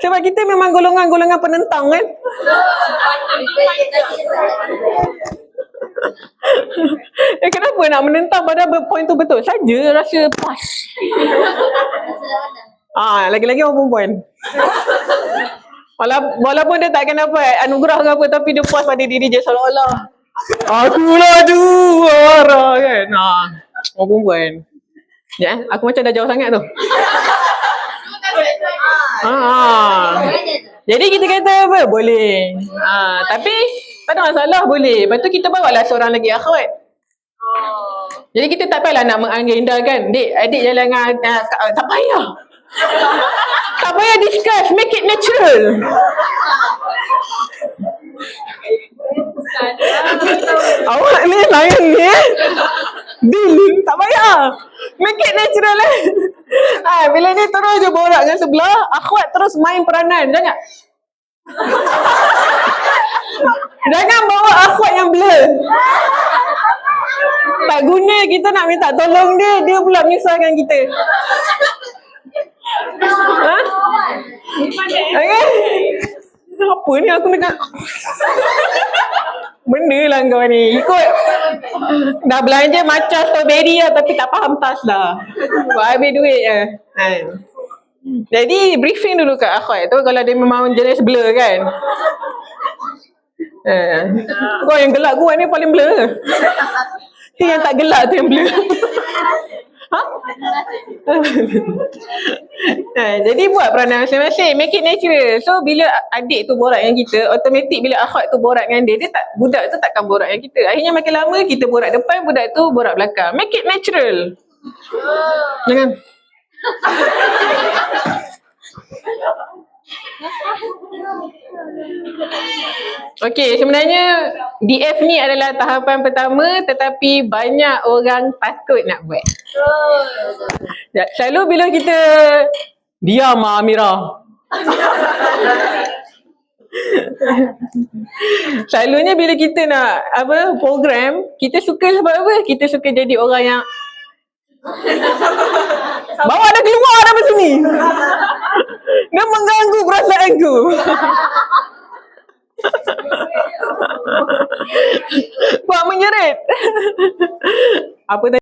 Sebab kita memang golongan-golongan penentang kan. Kenapa nak menentang padahal point tu betul saja, rasa pas. Lagi-lagi orang perempuan. Walaupun dia takkan dapat anugerah ke apa, tapi dia puas pada diri dia seolah-olah akulah juara kan. Orang perempuan. Ya, aku macam dah jauh sangat tu. Jadi kita kata apa? Boleh. Tapi tak ada masalah, boleh. Lepas tu kita bawa lah seorang lagi akhwat. Jadi kita tak payahlah nak mengagenda-kan. Adik jalan dengan tak payah. Tak payah discuss, make it natural. Awak ni lain ni deal, tak payah. Make it natural bila ni terus je borak dengan sebelah, akhwat terus main peranan. Jangan bawa akhwat yang blur. Tak guna kita nak minta tolong dia pula menyusahkan kita. Okay? Apa ni aku nak benda lah kau ni. Ikut dah belanja macam strawberry lah, tapi tak faham tas lah. Buat habis duit je. Jadi briefing dulu kat akhwat tu kalau dia memang jenis blur kan. Kau yang gelak gua ni paling blur. Dia yang tak gelak tu yang blur. Jadi buat peranan masing-masing, make it natural. So bila adik tu borak dengan kita, automatik bila akhwat tu borak dengan dia budak tu takkan borak dengan kita. Akhirnya makin lama kita borak depan, budak tu borak belakang. Make it natural. Jangan. Okey, sebenarnya DF ni adalah tahapan pertama, tetapi banyak orang takut nak buat. Selalu bila kita diam Amira. Selalunya bila kita nak program, kita suka sebab apa? Kita suka jadi orang yang bawa dia keluar dari sini. Dia mengganggu perasaanku. Buat menyerit. Apa tadi?